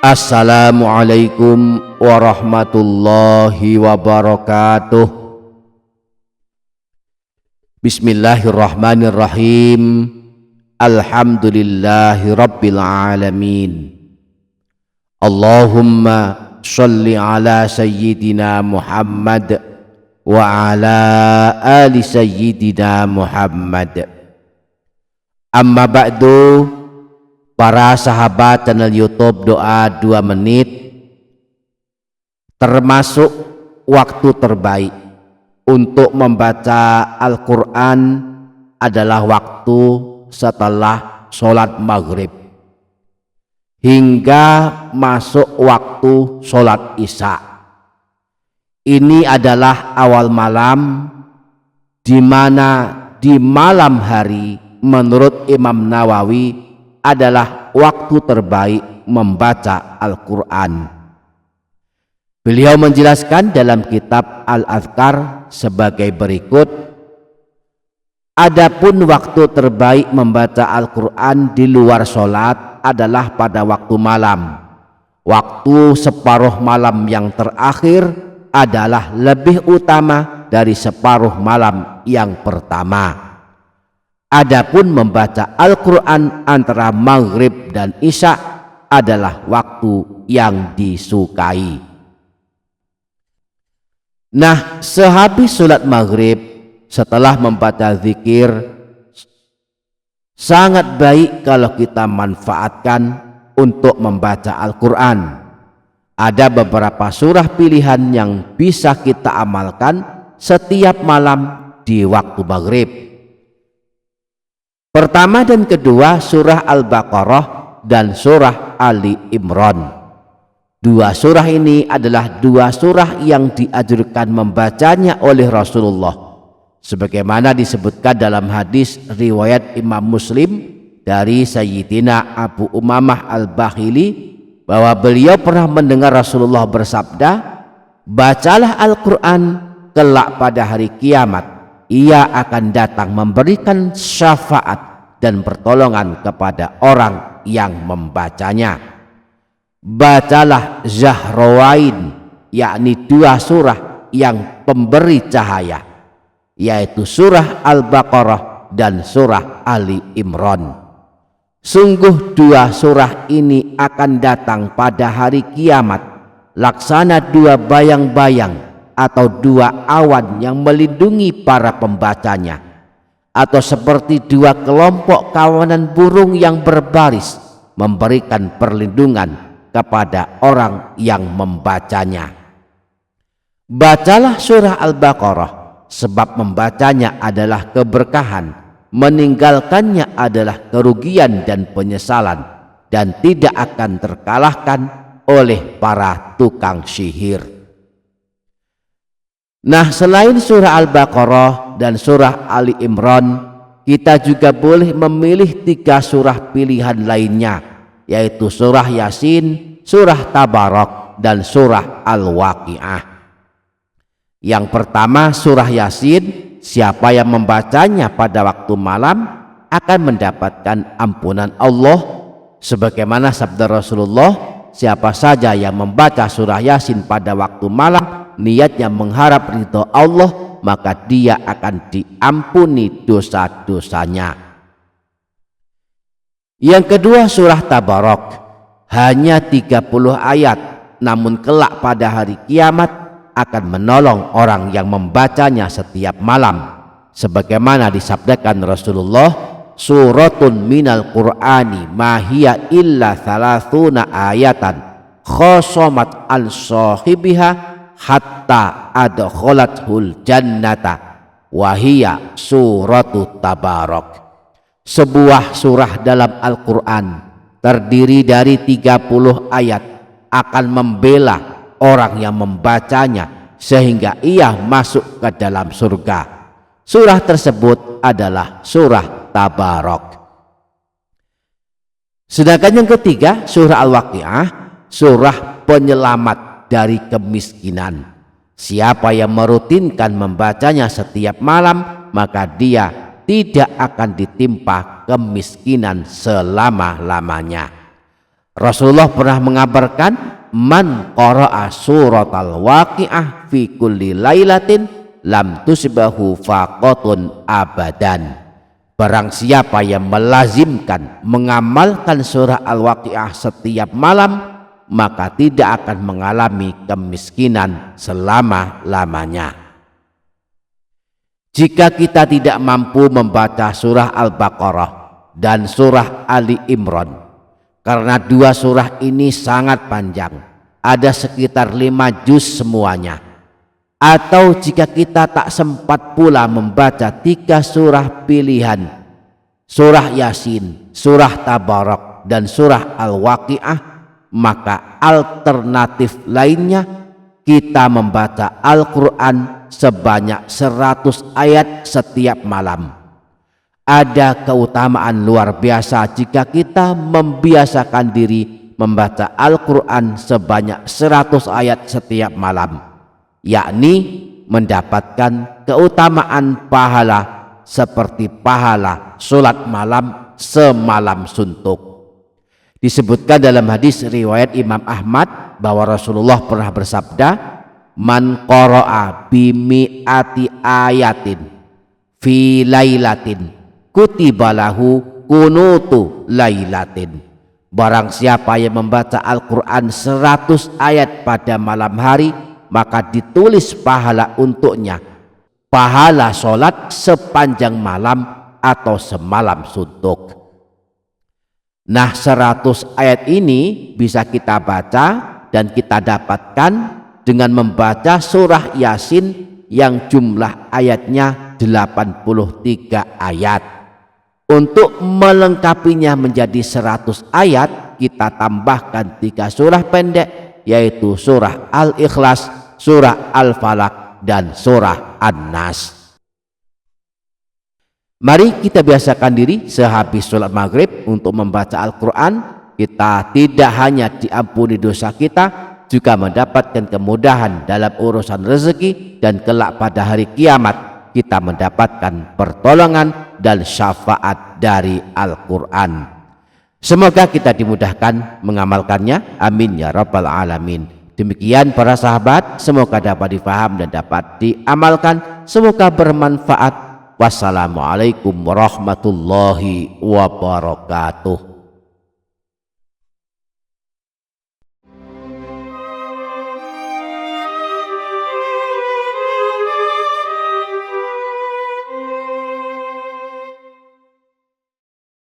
Assalamualaikum warahmatullahi wabarakatuh. Bismillahirrahmanirrahim. Alhamdulillahi rabbil alamin. Allahumma sholli ala sayyidina Muhammad wa ala ali sayyidina Muhammad. Amma ba'du, para sahabat channel YouTube Doa 2 Menit, termasuk waktu terbaik untuk membaca Al-Quran adalah waktu setelah sholat maghrib hingga masuk waktu sholat isya. Ini adalah awal malam, di mana di malam hari menurut Imam Nawawi adalah waktu terbaik membaca Al-Quran. Beliau menjelaskan dalam kitab Al-Adhkar sebagai berikut: adapun waktu terbaik membaca Al-Quran di luar sholat adalah pada waktu malam. Waktu separuh malam yang terakhir adalah lebih utama dari separuh malam yang pertama. Adapun membaca Al-Quran antara maghrib dan isya adalah waktu yang disukai. Nah, sehabis sholat maghrib setelah membaca zikir, sangat baik kalau kita manfaatkan untuk membaca Al-Quran. Ada beberapa surah pilihan yang bisa kita amalkan setiap malam di waktu maghrib. Pertama dan kedua surah Al-Baqarah dan surah Ali Imran. Dua surah ini adalah dua surah yang dianjurkan membacanya oleh Rasulullah, sebagaimana disebutkan dalam hadis riwayat Imam Muslim dari Sayyidina Abu Umamah Al-Bahili, bahwa beliau pernah mendengar Rasulullah bersabda, "Bacalah Al-Quran kelak pada hari kiamat. Ia akan datang memberikan syafaat dan pertolongan kepada orang yang membacanya." Bacalah Zahrawain, yakni dua surah yang pemberi cahaya, yaitu surah Al-Baqarah dan surah Ali Imran. Sungguh dua surah ini akan datang pada hari kiamat laksana dua bayang-bayang atau dua awan yang melindungi para pembacanya, atau seperti dua kelompok kawanan burung yang berbaris memberikan perlindungan kepada orang yang membacanya. Bacalah surah Al-Baqarah, sebab membacanya adalah keberkahan, meninggalkannya adalah kerugian dan penyesalan, dan tidak akan terkalahkan oleh para tukang sihir. Nah, selain surah Al-Baqarah dan surah Ali Imran, kita juga boleh memilih tiga surah pilihan lainnya, yaitu surah Yasin, surah Tabarak, dan surah Al-Waqi'ah. Yang pertama surah Yasin, siapa yang membacanya pada waktu malam akan mendapatkan ampunan Allah, sebagaimana sabda Rasulullah, siapa saja yang membaca surah Yasin pada waktu malam niatnya mengharap ridho Allah, maka dia akan diampuni dosa-dosanya. Yang kedua surah Tabarak, hanya 30 ayat, namun kelak pada hari kiamat akan menolong orang yang membacanya setiap malam, sebagaimana disabdakan Rasulullah, suratun minal Qur'ani mahiya illa thalathuna ayatan khosomat al sahibiha hatta adkholathul jannata wahiyya suratu Tabarak. Sebuah surah dalam Al-Quran terdiri dari 30 ayat akan membela orang yang membacanya sehingga ia masuk ke dalam surga. Surah tersebut adalah surah Tabarak. Sedangkan yang ketiga surah Al-Waqi'ah, surah penyelamat dari kemiskinan. Siapa yang merutinkan membacanya setiap malam, maka dia tidak akan ditimpa kemiskinan selama-lamanya. Rasulullah pernah mengabarkan, man qara'a suratal waqi'ah fi kulli lailatin lam tusbahu faqatun abadan. Barang siapa yang melazimkan mengamalkan surah Al-Waqi'ah setiap malam, maka tidak akan mengalami kemiskinan selama-lamanya. Jika kita tidak mampu membaca surah Al-Baqarah dan surah Ali Imran, karena dua surah ini sangat panjang, ada sekitar 5 juz semuanya, atau jika kita tak sempat pula membaca 3 surah pilihan, surah Yasin, surah Tabarak, dan surah Al-Waqi'ah, maka alternatif lainnya kita membaca Al-Quran sebanyak 100 ayat setiap malam. Ada keutamaan luar biasa jika kita membiasakan diri membaca Al-Quran sebanyak 100 ayat setiap malam, yakni mendapatkan keutamaan pahala seperti pahala sholat malam semalam suntuk. Disebutkan dalam hadis riwayat Imam Ahmad bahwa Rasulullah pernah bersabda, man qara'a bimi'ati ayatin fi lailatin kutibalahu kunutu lailatin. Barang siapa yang membaca Al-Quran 100 ayat pada malam hari, maka ditulis pahala untuknya pahala sholat sepanjang malam atau semalam suntuk. Nah, 100 ayat ini bisa kita baca dan kita dapatkan dengan membaca surah Yasin yang jumlah ayatnya 83 ayat. Untuk melengkapinya menjadi 100 ayat, kita tambahkan 3 surah pendek, yaitu surah Al-Ikhlas, surah Al-Falaq, dan surah An-Nas. Mari kita biasakan diri sehabis sholat maghrib untuk membaca Al-Quran. Kita tidak hanya diampuni dosa kita, juga mendapatkan kemudahan dalam urusan rezeki, dan kelak pada hari kiamat kita mendapatkan pertolongan dan syafaat dari Al-Quran. Semoga kita dimudahkan mengamalkannya, amin ya rabbal alamin. Demikian para sahabat, semoga dapat difaham dan dapat diamalkan, semoga bermanfaat. Wassalamualaikum warahmatullahi wabarakatuh.